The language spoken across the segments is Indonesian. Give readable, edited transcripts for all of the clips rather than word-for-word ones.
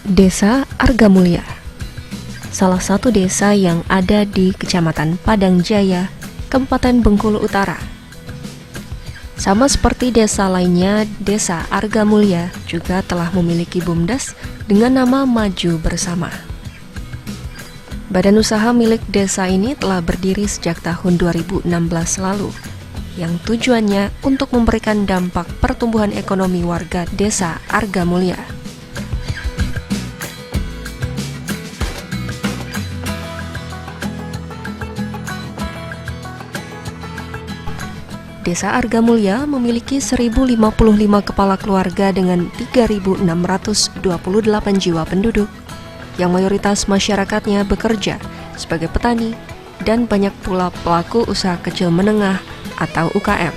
Desa Argamulya, salah satu desa yang ada di Kecamatan Padang Jaya, Kabupaten Bengkulu Utara. Sama seperti desa lainnya, Desa Argamulya juga telah memiliki BUMDes dengan nama Maju Bersama. Badan usaha milik desa ini telah berdiri sejak tahun 2016 lalu, yang tujuannya untuk memberikan dampak pertumbuhan ekonomi warga Desa Argamulya. Desa Argamulya memiliki 1.055 kepala keluarga dengan 3.628 jiwa penduduk, yang mayoritas masyarakatnya bekerja sebagai petani dan banyak pula pelaku usaha kecil menengah atau UKM.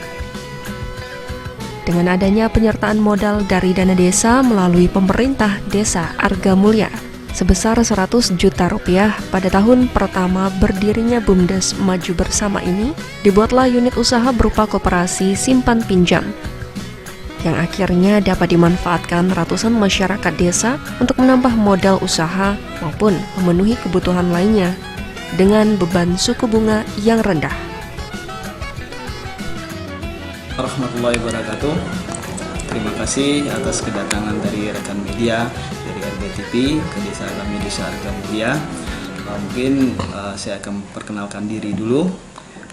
Dengan adanya penyertaan modal dari dana desa melalui pemerintah Desa Argamulya sebesar 100 juta rupiah pada tahun pertama berdirinya BUMDes Maju Bersama ini, dibuatlah unit usaha berupa koperasi simpan pinjam yang akhirnya dapat dimanfaatkan ratusan masyarakat desa untuk menambah modal usaha maupun memenuhi kebutuhan lainnya dengan beban suku bunga yang rendah. Warahmatullahi wabarakatuh. Terima kasih atas kedatangan dari rekan media dari RBTV ke Desa kami Desa Argamulya. Mungkin saya akan perkenalkan diri dulu.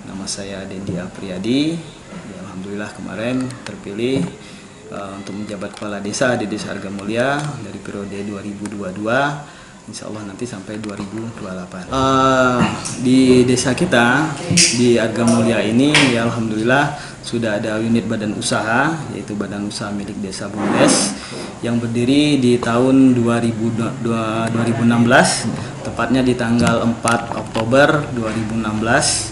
Nama saya Dendi Apriyadi. Alhamdulillah kemarin terpilih untuk menjabat kepala desa di Desa Argamulya dari periode 2022. Insya Allah nanti sampai 2028. Di desa kita di Argamulya ini ya alhamdulillah sudah ada unit badan usaha, yaitu badan usaha milik desa BUMDes yang berdiri di tahun 2016, tepatnya di tanggal 4 Oktober 2016.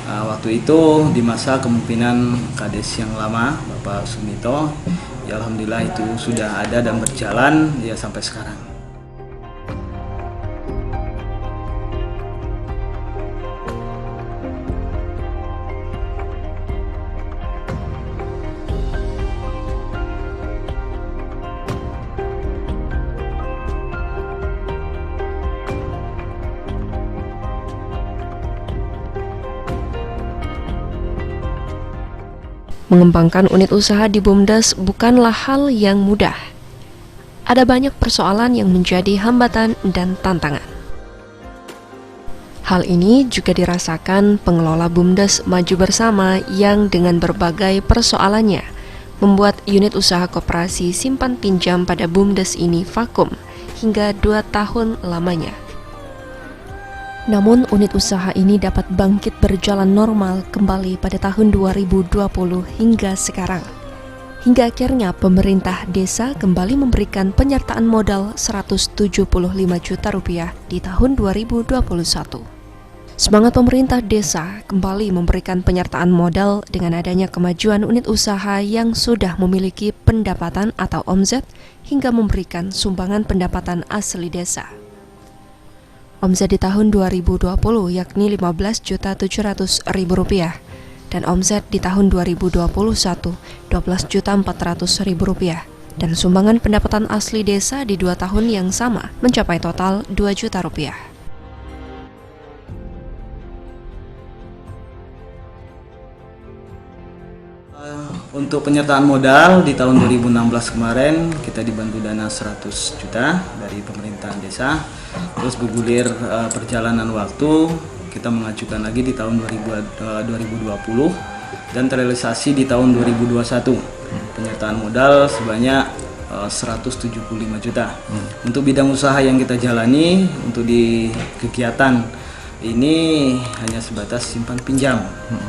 Waktu itu di masa kepemimpinan Kades yang lama Bapak Sumito, ya alhamdulillah itu sudah ada dan berjalan ya sampai sekarang. Mengembangkan unit usaha di BUMDes bukanlah hal yang mudah. Ada banyak persoalan yang menjadi hambatan dan tantangan. Hal ini juga dirasakan pengelola BUMDes Maju Bersama yang dengan berbagai persoalannya membuat unit usaha koperasi simpan pinjam pada BUMDes ini vakum hingga 2 tahun lamanya. Namun unit usaha ini dapat bangkit berjalan normal kembali pada tahun 2020 hingga sekarang. Hingga akhirnya pemerintah desa kembali memberikan penyertaan modal 175 juta rupiah di tahun 2021. Semangat pemerintah desa kembali memberikan penyertaan modal dengan adanya kemajuan unit usaha yang sudah memiliki pendapatan atau omzet hingga memberikan sumbangan pendapatan asli desa. Omzet di tahun 2020 yakni Rp15.700.000 dan omzet di tahun 2021 Rp12.400.000 dan sumbangan pendapatan asli desa di 2 tahun yang sama mencapai total Rp2 juta. Untuk penyertaan modal di tahun 2016 kemarin kita dibantu dana 100 juta dari pemerintahan desa. Terus bergulir perjalanan waktu, kita mengajukan lagi di tahun 2020 dan terrealisasi di tahun 2021. Penyertaan modal sebanyak 175 juta. Untuk bidang usaha yang kita jalani untuk di kegiatan ini hanya sebatas simpan pinjam,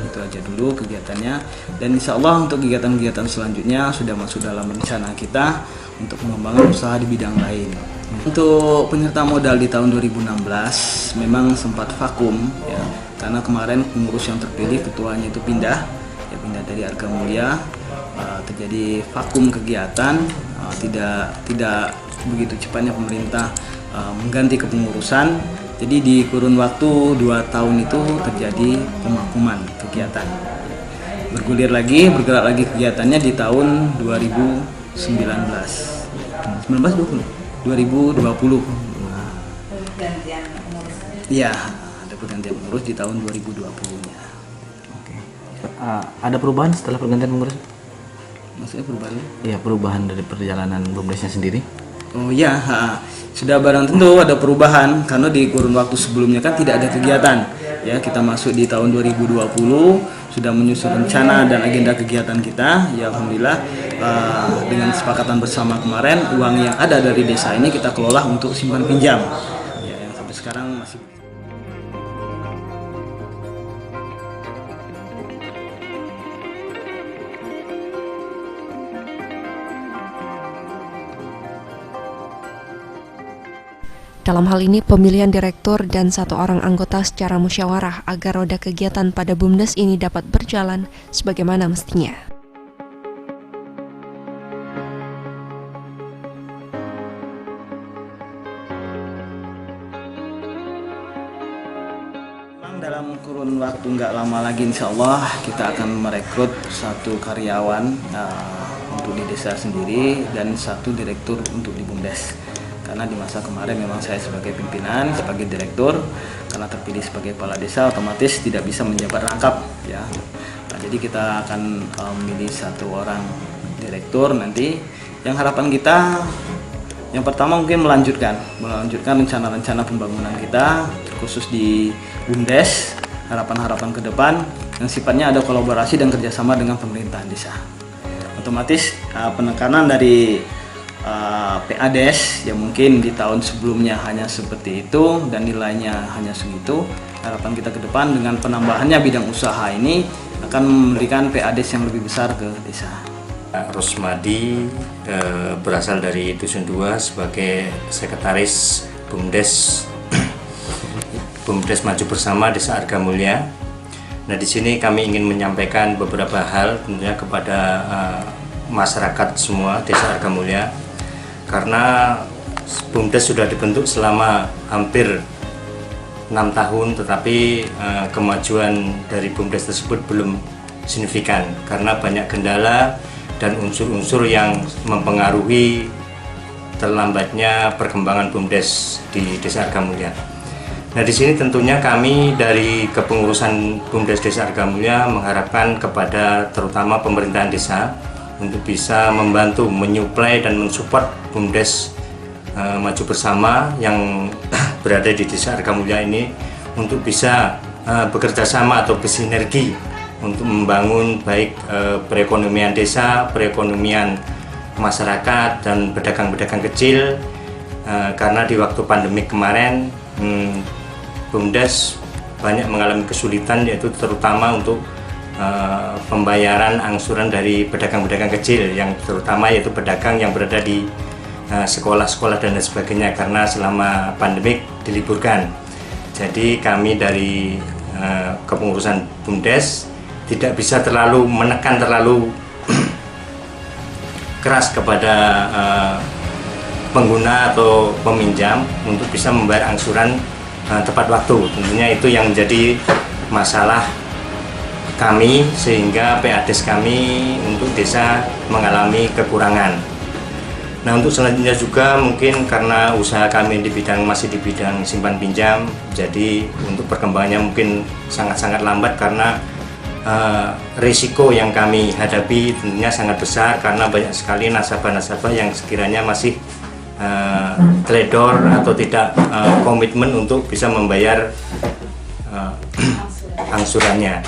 itu aja dulu kegiatannya. Dan insya Allah untuk kegiatan-kegiatan selanjutnya sudah masuk dalam rencana kita untuk pengembangan usaha di bidang lain. Untuk penyertaan modal di tahun 2016 memang sempat vakum ya, karena kemarin pengurus yang terpilih ketuanya itu pindah dari Argamulya, terjadi vakum kegiatan, tidak begitu cepatnya pemerintah mengganti kepengurusan. Jadi di kurun waktu 2 tahun itu terjadi pemakuman kegiatan. Bergulir lagi, bergerak lagi kegiatannya di tahun 2019. 19-20? 2020. Iya, ada pergantian pengurus di tahun 2020-nya. Oke. Ada perubahan setelah pergantian pengurus? Maksudnya perubahan? Iya, perubahan dari perjalanan BUMDesnya sendiri. Oh iya, sudah barang tentu ada perubahan karena di kurun waktu sebelumnya kan tidak ada kegiatan. Ya, kita masuk di tahun 2020 sudah menyusun rencana dan agenda kegiatan kita. Ya alhamdulillah dengan kesepakatan bersama kemarin uang yang ada dari desa ini kita kelola untuk simpan pinjam. Ya, yang sampai sekarang masih. Dalam hal ini, pemilihan direktur dan 1 orang anggota secara musyawarah agar roda kegiatan pada BUMDes ini dapat berjalan sebagaimana mestinya. Dalam kurun waktu nggak lama lagi insya Allah kita akan merekrut 1 karyawan untuk di desa sendiri dan 1 direktur untuk di BUMDes. Karena di masa kemarin memang saya sebagai pimpinan, sebagai direktur, karena terpilih sebagai kepala desa otomatis tidak bisa menjabat rangkap ya. Nah, jadi kita akan memilih 1 orang direktur nanti. Yang harapan kita yang pertama mungkin melanjutkan rencana-rencana pembangunan kita khusus di BUMDes, harapan-harapan ke depan yang sifatnya ada kolaborasi dan kerjasama dengan pemerintahan desa. Otomatis penekanan dari PADes yang mungkin di tahun sebelumnya hanya seperti itu dan nilainya hanya segitu. Harapan kita ke depan dengan penambahannya bidang usaha ini akan memberikan PADes yang lebih besar ke desa. Rosmadi berasal dari Dusun 2 sebagai sekretaris BUMDes Maju Bersama Desa Argamulya. Nah, di sini kami ingin menyampaikan beberapa hal tentunya kepada masyarakat semua Desa Argamulya. Karena BUMDes sudah dibentuk selama hampir 6 tahun, tetapi kemajuan dari BUMDes tersebut belum signifikan karena banyak kendala dan unsur-unsur yang mempengaruhi terlambatnya perkembangan BUMDes di Desa Argamulya. Nah, di sini tentunya kami dari kepengurusan BUMDes Desa Argamulya mengharapkan kepada terutama pemerintahan desa untuk bisa membantu menyuplai dan mensupport BUMDes Maju Bersama yang berada di Desa Argamulya ini untuk bisa bekerja sama atau bersinergi untuk membangun baik perekonomian desa, perekonomian masyarakat dan pedagang-pedagang kecil karena di waktu pandemi kemarin BUMDes banyak mengalami kesulitan yaitu terutama untuk pembayaran angsuran dari pedagang-pedagang kecil yang terutama yaitu pedagang yang berada di sekolah-sekolah dan lain sebagainya karena selama pandemik diliburkan. Jadi kami dari kepengurusan BUMDes tidak bisa terlalu menekan terlalu keras kepada pengguna atau peminjam untuk bisa membayar angsuran tepat waktu. Tentunya itu yang menjadi masalah kami sehingga PADes kami untuk desa mengalami kekurangan. Nah, untuk selanjutnya juga mungkin karena usaha kami masih di bidang simpan pinjam, jadi untuk perkembangannya mungkin sangat-sangat lambat karena risiko yang kami hadapi tentunya sangat besar karena banyak sekali nasabah-nasabah yang sekiranya masih teledor atau tidak komitmen untuk bisa membayar angsurannya.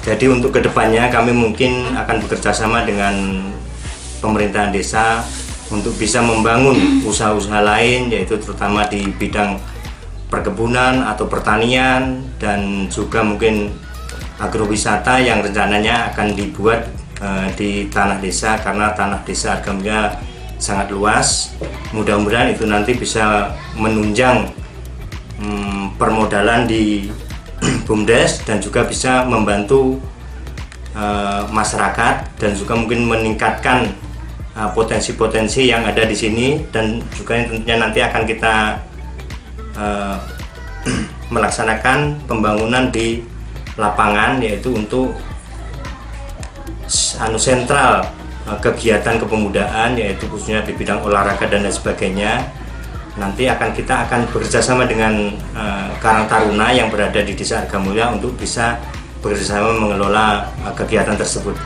Jadi untuk kedepannya kami mungkin akan bekerja sama dengan pemerintahan desa untuk bisa membangun usaha-usaha lain yaitu terutama di bidang perkebunan atau pertanian dan juga mungkin agrowisata yang rencananya akan dibuat di tanah desa karena tanah desa Argamulya sangat luas. Mudah-mudahan itu nanti bisa menunjang permodalan di BUMDes dan juga bisa membantu masyarakat dan juga mungkin meningkatkan potensi-potensi yang ada di sini dan juga yang tentunya nanti akan kita melaksanakan pembangunan di lapangan yaitu untuk sentral kegiatan kepemudaan yaitu khususnya di bidang olahraga dan lain sebagainya Nanti kita akan bekerjasama dengan Karang Taruna yang berada di Desa Argamulya untuk bisa bekerjasama mengelola kegiatan tersebut.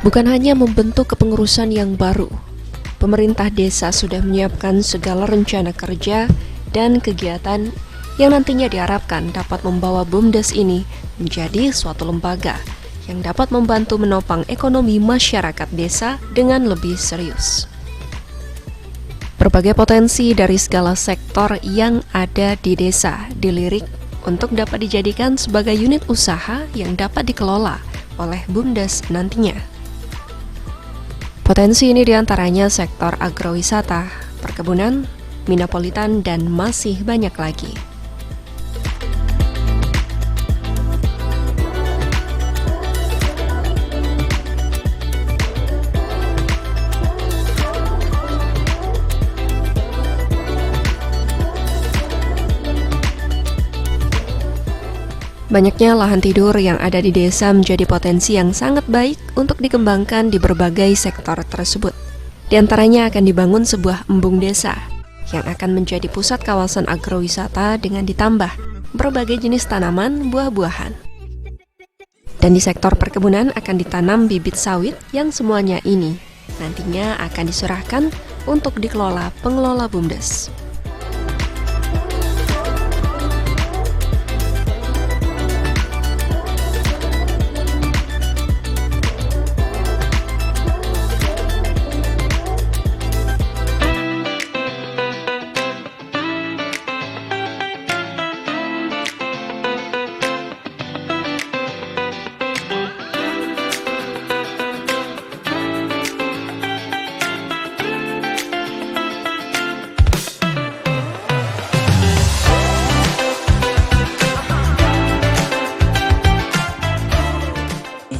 Bukan hanya membentuk kepengurusan yang baru, pemerintah desa sudah menyiapkan segala rencana kerja dan kegiatan yang nantinya diharapkan dapat membawa BUMDes ini menjadi suatu lembaga yang dapat membantu menopang ekonomi masyarakat desa dengan lebih serius. Berbagai potensi dari segala sektor yang ada di desa dilirik untuk dapat dijadikan sebagai unit usaha yang dapat dikelola oleh BUMDes nantinya. Potensi ini diantaranya sektor agrowisata, perkebunan, minapolitan, dan masih banyak lagi. Banyaknya lahan tidur yang ada di desa menjadi potensi yang sangat baik untuk dikembangkan di berbagai sektor tersebut. Di antaranya akan dibangun sebuah embung desa yang akan menjadi pusat kawasan agrowisata dengan ditambah berbagai jenis tanaman buah-buahan. Dan di sektor perkebunan akan ditanam bibit sawit yang semuanya ini nantinya akan diserahkan untuk dikelola pengelola BUMDes.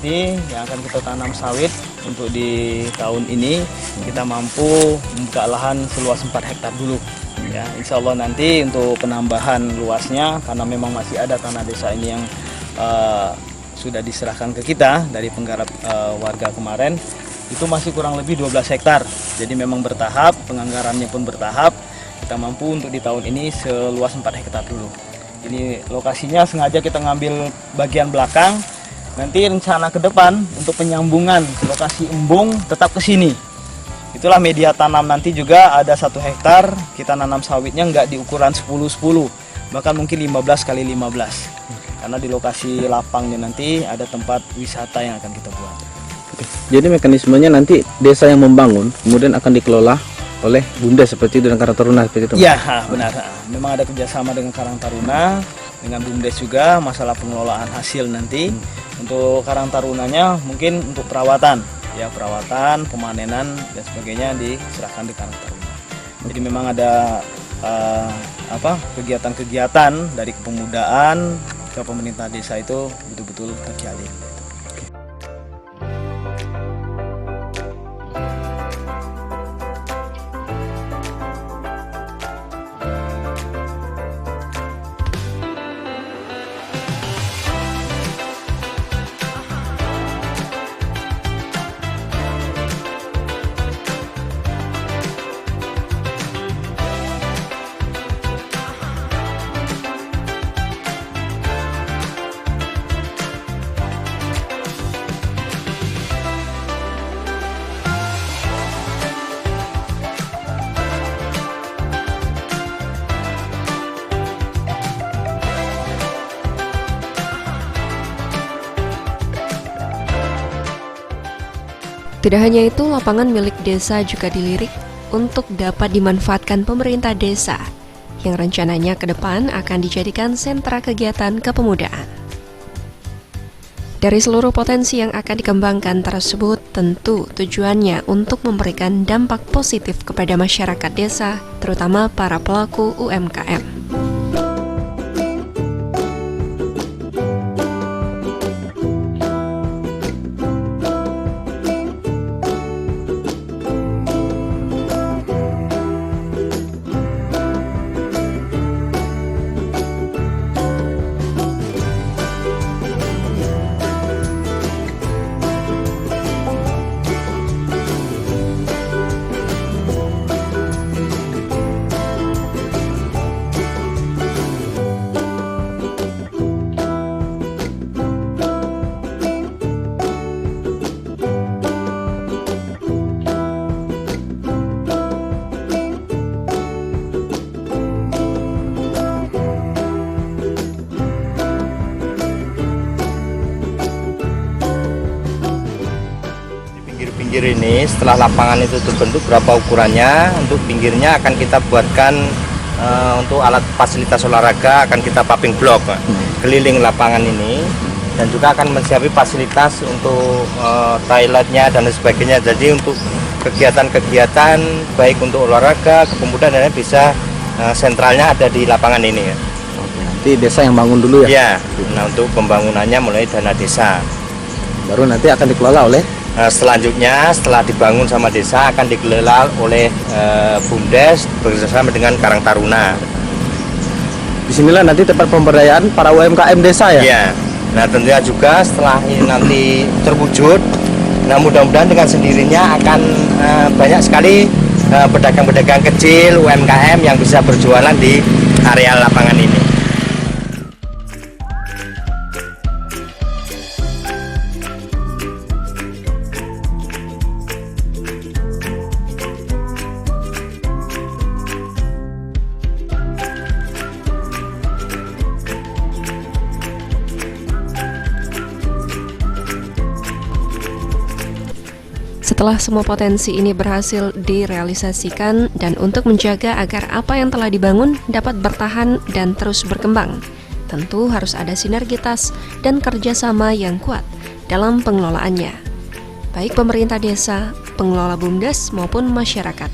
Yang akan kita tanam sawit untuk di tahun ini kita mampu membuka lahan seluas 4 hektar dulu ya. Insya Allah nanti untuk penambahan luasnya karena memang masih ada tanah desa ini yang sudah diserahkan ke kita dari penggarap warga kemarin, itu masih kurang lebih 12 hektar. Jadi memang bertahap, penganggarannya pun bertahap. Kita mampu untuk di tahun ini seluas 4 hektar dulu. Ini lokasinya sengaja kita ngambil bagian belakang. Nanti rencana ke depan untuk penyambungan lokasi embung tetap ke sini. Itulah media tanam nanti juga ada 1 hektar, kita nanam sawitnya nggak di ukuran 10-10, bahkan mungkin 15x15. Karena di lokasi lapangnya nanti ada tempat wisata yang akan kita buat. Jadi mekanismenya nanti desa yang membangun, kemudian akan dikelola oleh BUMDes seperti itu dengan Karang Taruna seperti itu? Iya, benar. Memang ada kerjasama dengan Karang Taruna, dengan BUMDes juga masalah pengelolaan hasil nanti. Untuk Karang Tarunanya mungkin untuk perawatan, ya perawatan, pemanenan dan sebagainya diserahkan di Karang Taruna. Jadi memang ada kegiatan-kegiatan dari kepemudaan ke pemerintah desa itu betul-betul terjalin. Tidak hanya itu, lapangan milik desa juga dilirik untuk dapat dimanfaatkan pemerintah desa yang rencananya ke depan akan dijadikan sentra kegiatan kepemudaan. Dari seluruh potensi yang akan dikembangkan tersebut, tentu tujuannya untuk memberikan dampak positif kepada masyarakat desa, terutama para pelaku UMKM. Pinggir ini setelah lapangan itu terbentuk berapa ukurannya, untuk pinggirnya akan kita buatkan untuk alat fasilitas olahraga, akan kita paving block keliling lapangan ini, dan juga akan menyiapkan fasilitas untuk toiletnya dan sebagainya. Jadi untuk kegiatan-kegiatan baik untuk olahraga, kepemudaan dan bisa sentralnya ada di lapangan ini ya. Oke, nanti desa yang bangun dulu ya? Ya, nah untuk pembangunannya mulai dana desa. Baru nanti akan dikelola oleh? Selanjutnya setelah dibangun sama desa akan dikelola oleh BUMDes bekerjasama dengan Karang Taruna. Disinilah nanti tempat pemberdayaan para UMKM desa ya? Iya. Nah tentunya juga setelah ini nanti terwujud, nah mudah-mudahan dengan sendirinya akan banyak sekali pedagang-pedagang kecil UMKM yang bisa berjualan di area lapangan ini. Setelah semua potensi ini berhasil direalisasikan dan untuk menjaga agar apa yang telah dibangun dapat bertahan dan terus berkembang, tentu harus ada sinergitas dan kerjasama yang kuat dalam pengelolaannya, baik pemerintah desa, pengelola BUMDes maupun masyarakat.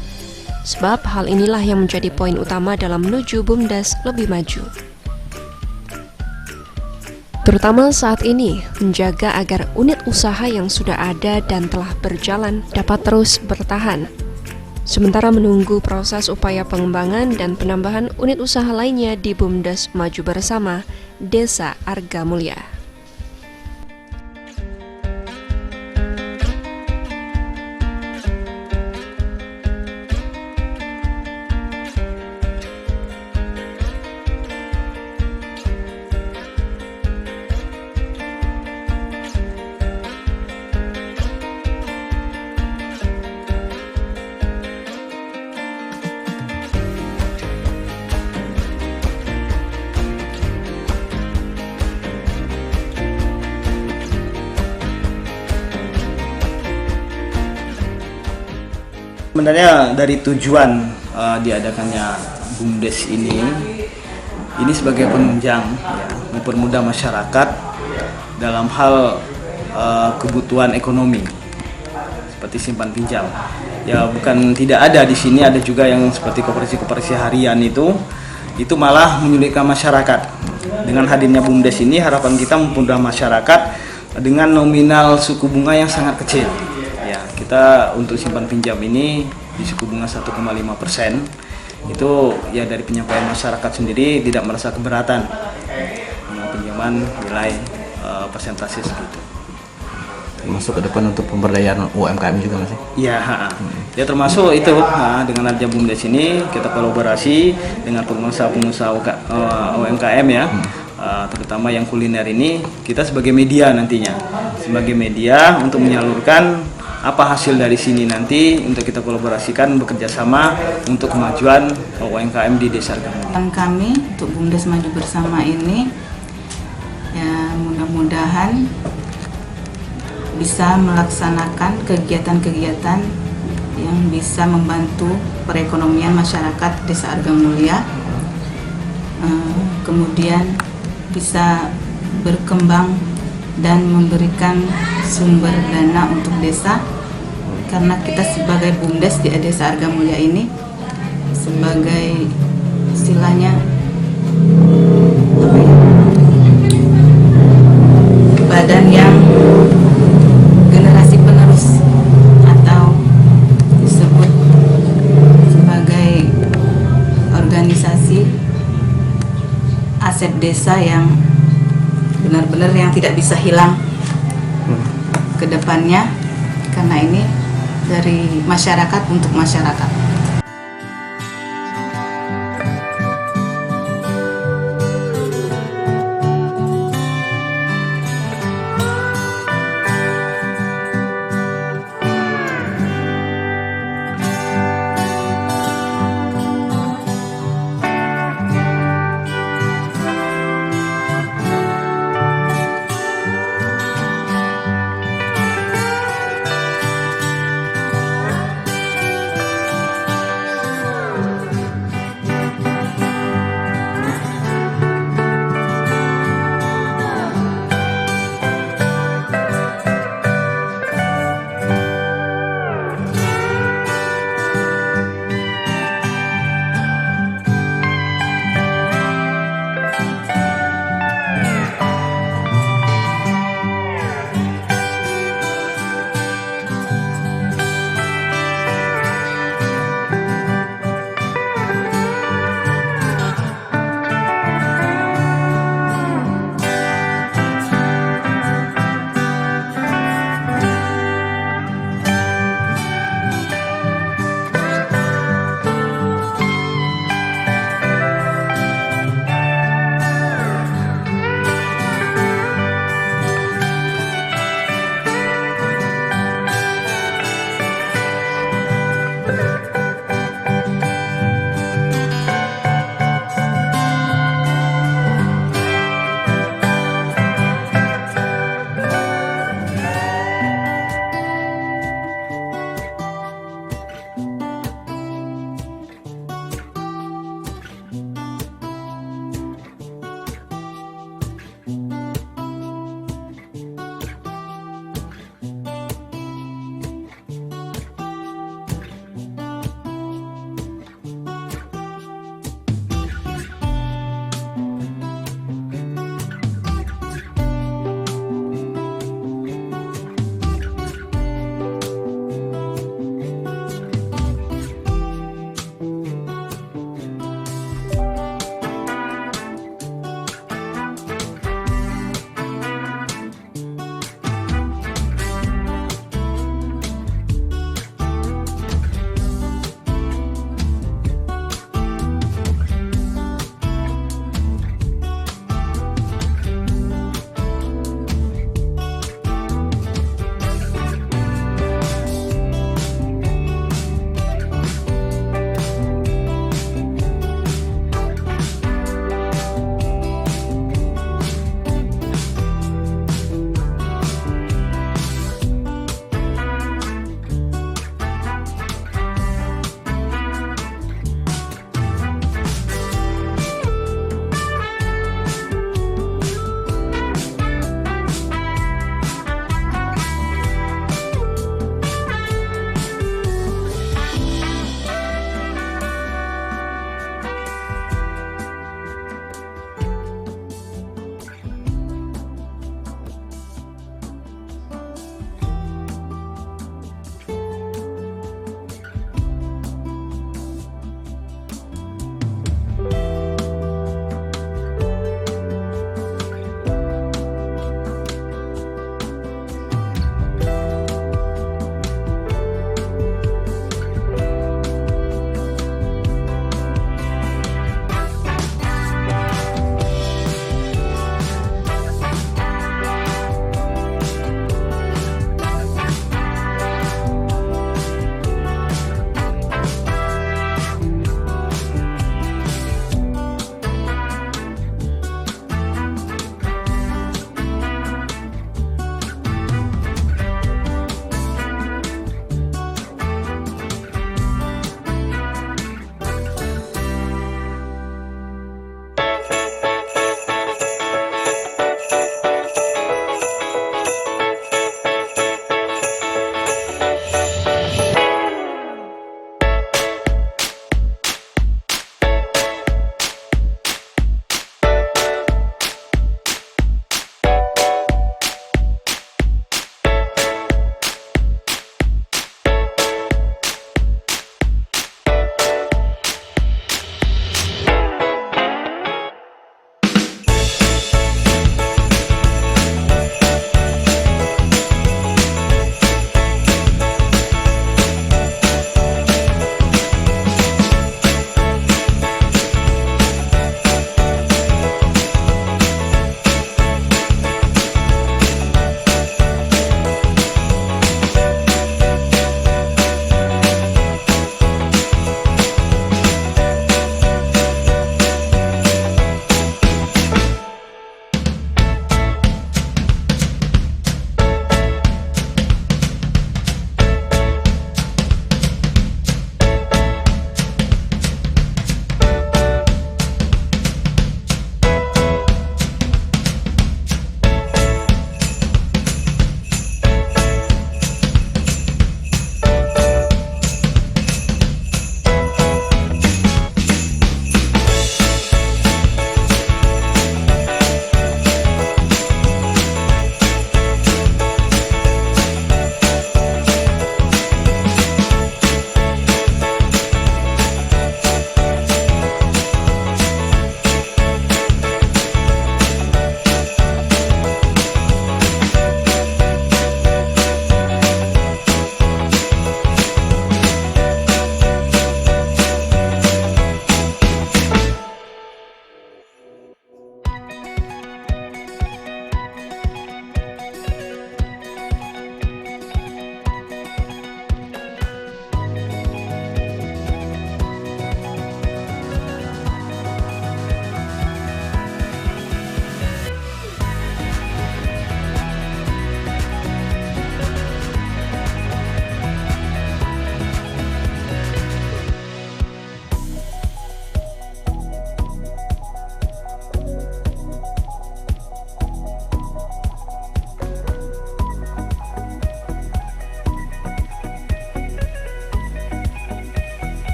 Sebab hal inilah yang menjadi poin utama dalam menuju BUMDes lebih maju. Terutama saat ini, menjaga agar unit usaha yang sudah ada dan telah berjalan dapat terus bertahan. Sementara menunggu proses upaya pengembangan dan penambahan unit usaha lainnya di BUMDes Maju Bersama, Desa Argamulya. Sebenarnya dari tujuan diadakannya BUMDes ini sebagai penunjang ya, mempermudah masyarakat dalam hal kebutuhan ekonomi seperti simpan pinjam. Ya bukan tidak ada di sini, ada juga yang seperti koperasi-koperasi harian itu malah menyulitkan masyarakat. Dengan hadirnya BUMDes ini harapan kita mempermudah masyarakat dengan nominal suku bunga yang sangat kecil. Kita untuk simpan pinjam ini di suku bunga 1,5%, itu ya dari penyampaian masyarakat sendiri tidak merasa keberatan dengan pinjaman nilai persentase segitu. Masuk ke depan untuk pemberdayaan UMKM juga masih? Iya, ya termasuk itu dengan adanya BUMDes ini kita kolaborasi dengan pengusaha-pengusaha UMKM ya. Terutama yang kuliner ini kita sebagai media nantinya, sebagai media untuk menyalurkan apa hasil dari sini nanti untuk kita kolaborasikan bekerja sama untuk kemajuan UMKM di Desa Argamulya. Kami untuk BUMDes Maju Bersama ini ya mudah-mudahan bisa melaksanakan kegiatan-kegiatan yang bisa membantu perekonomian masyarakat Desa Argamulya, kemudian bisa berkembang dan memberikan sumber dana untuk desa, karena kita sebagai BUMDes di Desa Argamulya ini sebagai istilahnya badan yang generasi penerus atau disebut sebagai organisasi aset desa yang benar-benar yang tidak bisa hilang ke depannya, karena ini dari masyarakat untuk masyarakat.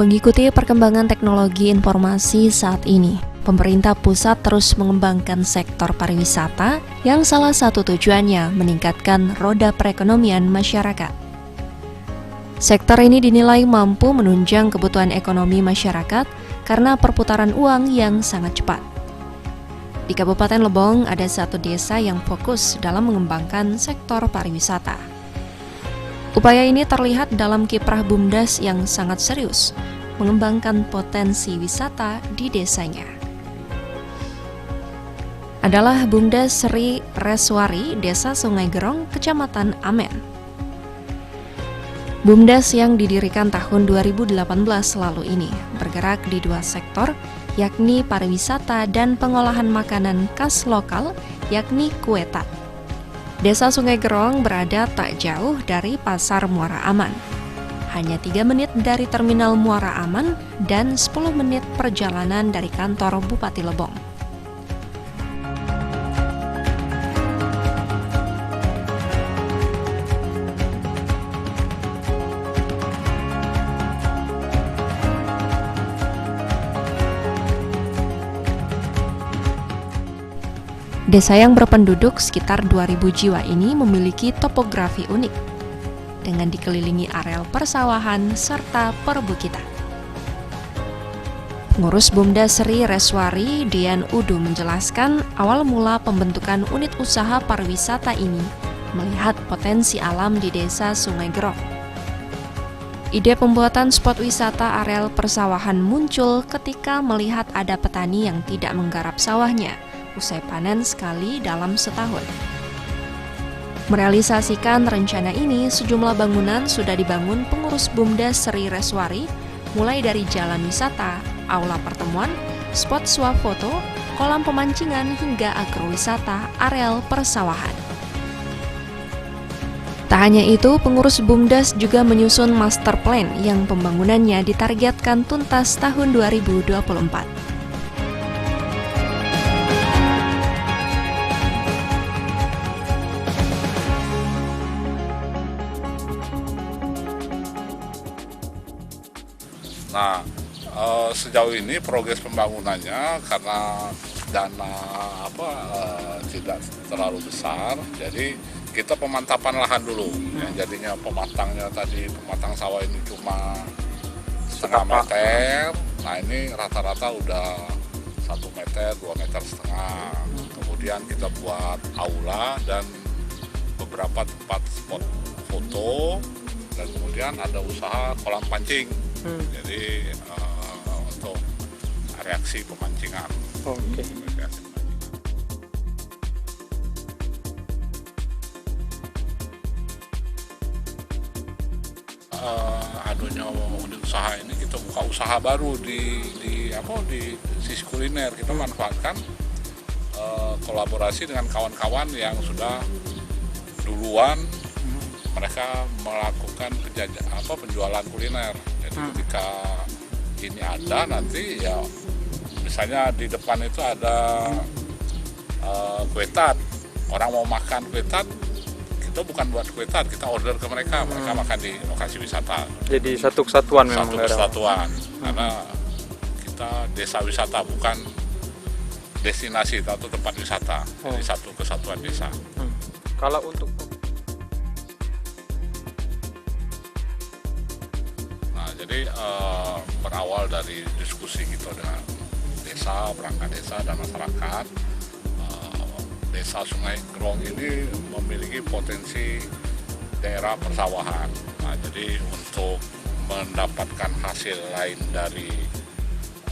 Mengikuti perkembangan teknologi informasi saat ini, pemerintah pusat terus mengembangkan sektor pariwisata yang salah satu tujuannya meningkatkan roda perekonomian masyarakat. Sektor ini dinilai mampu menunjang kebutuhan ekonomi masyarakat karena perputaran uang yang sangat cepat. Di Kabupaten Lebong ada satu desa yang fokus dalam mengembangkan sektor pariwisata. Upaya ini terlihat dalam kiprah BUMDes yang sangat serius mengembangkan potensi wisata di desanya. Adalah BUMDes Sri Reswari, Desa Sungai Gerong, Kecamatan Amen. BUMDes yang didirikan tahun 2018 lalu ini bergerak di dua sektor, yakni pariwisata dan pengolahan makanan khas lokal, yakni kue tat. Desa Sungai Gerong berada tak jauh dari Pasar Muara Aman. Hanya 3 menit dari Terminal Muara Aman dan 10 menit perjalanan dari kantor Bupati Lebong. Desa yang berpenduduk sekitar 2.000 jiwa ini memiliki topografi unik, dengan dikelilingi areal persawahan serta perbukitan. Pengurus BUMDes Sri Reswari, Dian Udu menjelaskan awal mula pembentukan unit usaha pariwisata ini melihat potensi alam di Desa Sungai Gerong. Ide pembuatan spot wisata areal persawahan muncul ketika melihat ada petani yang tidak menggarap sawahnya usai panen sekali dalam setahun. Merealisasikan rencana ini, sejumlah bangunan sudah dibangun pengurus BUMDes Sri Reswari, mulai dari jalan wisata, aula pertemuan, spot swafoto, kolam pemancingan, hingga agrowisata areal persawahan. Tak hanya itu, pengurus BUMDes juga menyusun master plan yang pembangunannya ditargetkan tuntas tahun 2024. Nah, sejauh ini progres pembangunannya karena dana tidak terlalu besar, jadi kita pemantapan lahan dulu. Ya, jadinya pematang sawah ini cuma setengah meter. Nah, ini rata-rata udah 1 meter, 2 meter setengah. Kemudian kita buat aula dan beberapa tempat spot foto, dan kemudian ada usaha kolam pancing. Jadi untuk reaksi pemancingan. Oke. Adunya unit usaha ini kita buka usaha baru di sisi kuliner. Kita manfaatkan kolaborasi dengan kawan-kawan yang sudah duluan mereka melakukan penjualan kuliner. Ketika ini ada, nanti ya misalnya di depan itu ada kue tat, orang mau makan kue tat, kita bukan buat kue tat, kita order ke mereka, mereka makan di lokasi wisata. Jadi satu kesatuan memang. Satu kesatuan, karena kita desa wisata, bukan destinasi atau tempat wisata. Jadi satu kesatuan desa. Kalau untuk jadi berawal dari diskusi kita dengan desa, perangkat desa dan masyarakat, Desa Sungai Gerong ini memiliki potensi daerah persawahan. Nah, jadi untuk mendapatkan hasil lain dari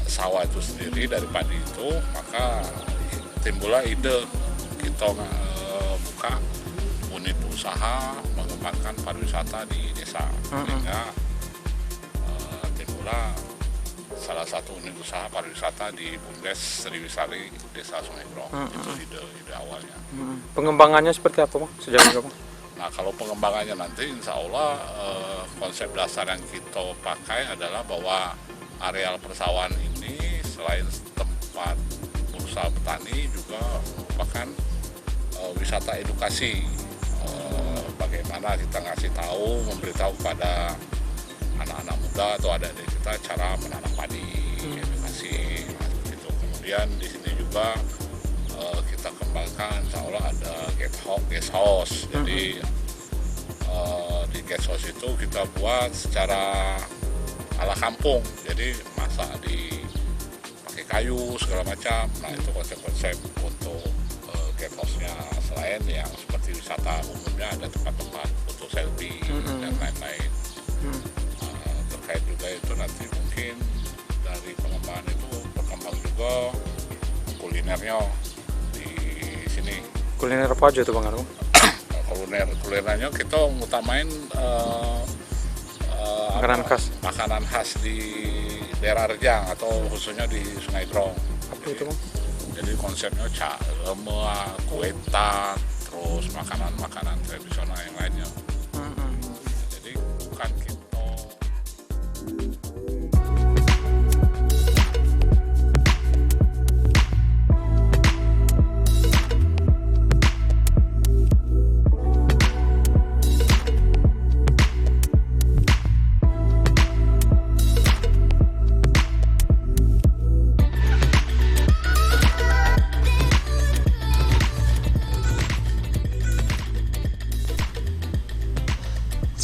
sawah itu sendiri, dari padi itu, maka timbullah ide kita buka unit usaha mengembangkan pariwisata di desa. Sehingga salah satu unit usaha pariwisata di BUMDes Sri Reswari Desa Sungai Gerong. Itu ide awalnya. Pengembangannya seperti apa, Bang? Sejauh ini, Bang? Nah, kalau pengembangannya nanti insya Allah konsep dasar yang kita pakai adalah bahwa areal persawahan ini selain tempat usaha petani juga merupakan wisata edukasi. Bagaimana kita ngasih tahu, memberitahu kepada anak-anak muda atau adik-adik kita cara menanam padi, edukasi gitu. Kemudian di sini juga kita kembangkan, insya Allah ada guest house. Jadi di guest house itu kita buat secara ala kampung, jadi masak di pakai kayu segala macam. Nah itu konsep-konsep untuk guest house-nya. Selain yang seperti wisata umumnya ada tempat-tempat foto selfie dan lain-lain. Terkait juga itu nanti mungkin dari pengembangan itu berkembang juga kulinernya di sini. Kuliner apa aja tuh Bang Argo? Kulinernya kita ngutamain makanan khas di daerah Rejang atau khususnya di Sungai Grong. Apa itu Bang? Jadi konsepnya lemak, kue tart, terus makanan-makanan tradisional yang lainnya. Jadi bukan kita.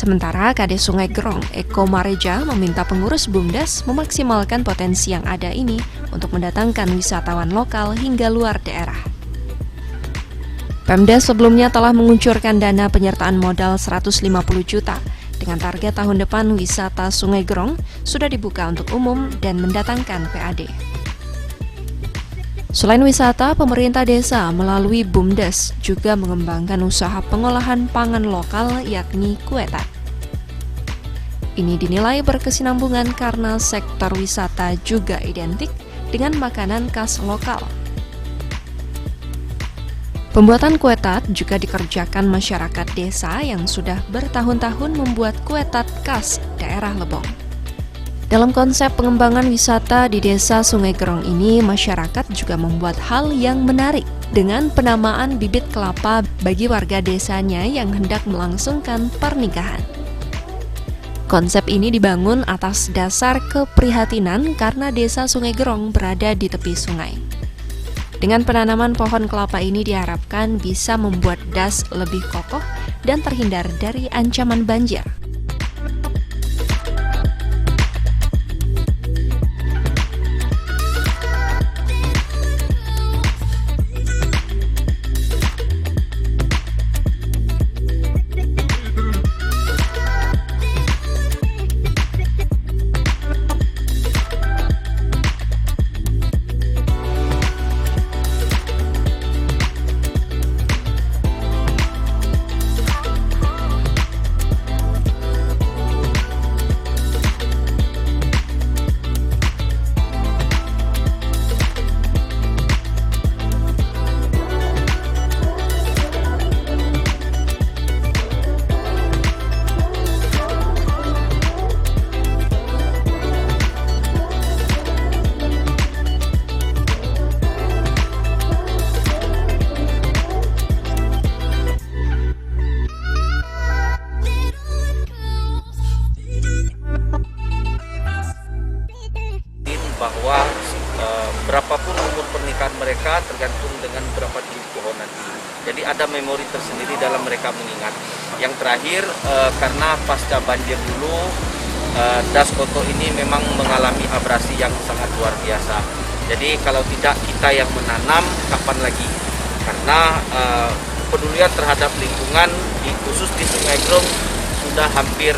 Sementara Kades Sungai Grong, Eko Mareja, meminta pengurus BUMDes memaksimalkan potensi yang ada ini untuk mendatangkan wisatawan lokal hingga luar daerah. Pemda sebelumnya telah menguncurkan dana penyertaan modal 150 juta dengan target tahun depan wisata Sungai Grong sudah dibuka untuk umum dan mendatangkan PAD. Selain wisata, pemerintah desa melalui BUMDes juga mengembangkan usaha pengolahan pangan lokal yakni kue tart. Ini dinilai berkesinambungan karena sektor wisata juga identik dengan makanan khas lokal. Pembuatan kue tart juga dikerjakan masyarakat desa yang sudah bertahun-tahun membuat kue tart khas daerah Lebong. Dalam konsep pengembangan wisata di desa Sungai Grong ini, masyarakat juga membuat hal yang menarik dengan penamaan bibit kelapa bagi warga desanya yang hendak melangsungkan pernikahan. Konsep ini dibangun atas dasar keprihatinan karena desa Sungai Grong berada di tepi sungai. Dengan penanaman pohon kelapa ini diharapkan bisa membuat das lebih kokoh dan terhindar dari ancaman banjir. Bahwa berapapun umur pernikahan mereka tergantung dengan berapa tinggi pohon nanti. Jadi ada memori tersendiri dalam mereka mengingat. Yang terakhir karena pasca banjir dulu das koto ini memang mengalami abrasi yang sangat luar biasa. Jadi kalau tidak kita yang menanam, kapan lagi? Karena kepedulian terhadap lingkungan khusus di Sungai Grong sudah hampir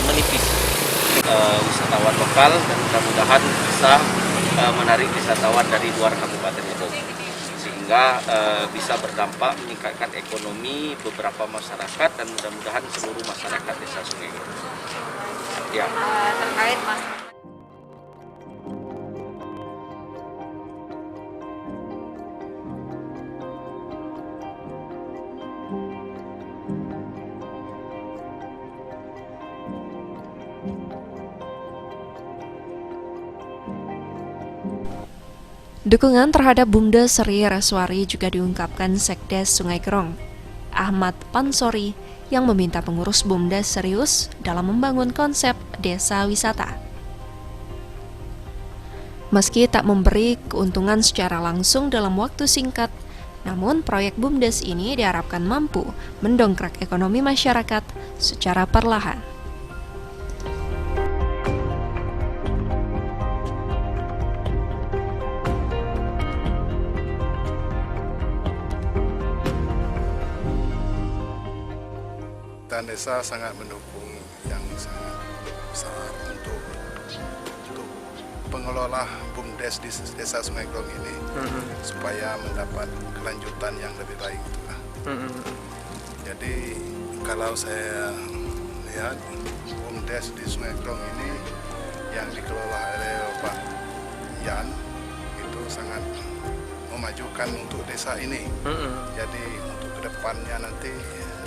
menipis. Wisatawan lokal dan mudah-mudahan bisa menarik wisatawan dari luar kabupaten itu sehingga bisa berdampak meningkatkan ekonomi beberapa masyarakat dan mudah-mudahan seluruh masyarakat desa Sungai Grong. Ya. Terkait Mas Dukungan terhadap BUMDes Sri Reswari juga diungkapkan Sekdes Sungai Grong. Ahmad Pansori yang meminta pengurus BUMDes serius dalam membangun konsep desa wisata. Meski tak memberi keuntungan secara langsung dalam waktu singkat, namun proyek BUMDes ini diharapkan mampu mendongkrak ekonomi masyarakat secara perlahan. Dan desa sangat mendukung yang sangat besar untuk pengelola BUMDes di desa Sungai Grong ini supaya mendapat kelanjutan yang lebih baik. Jadi kalau saya lihat BUMDes di Sungai Grong ini yang dikelola oleh Pak Yan itu sangat memajukan untuk desa ini. Jadi untuk kedepannya nanti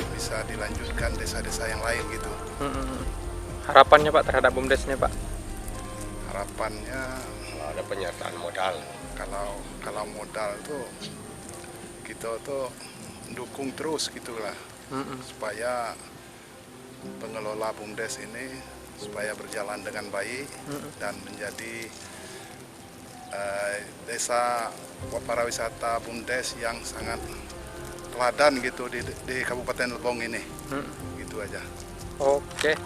bisa dilanjutkan desa-desa yang lain gitu. Harapannya Pak terhadap BUMDes-nya Pak? Harapannya ada penyertaan modal. Kalau modal tuh kita tuh dukung terus gitulah supaya pengelola BUMDes ini supaya berjalan dengan baik dan menjadi desa pariwisata BUMDes yang sangat teladan gitu di Kabupaten Lebong ini. Gitu aja. Oke.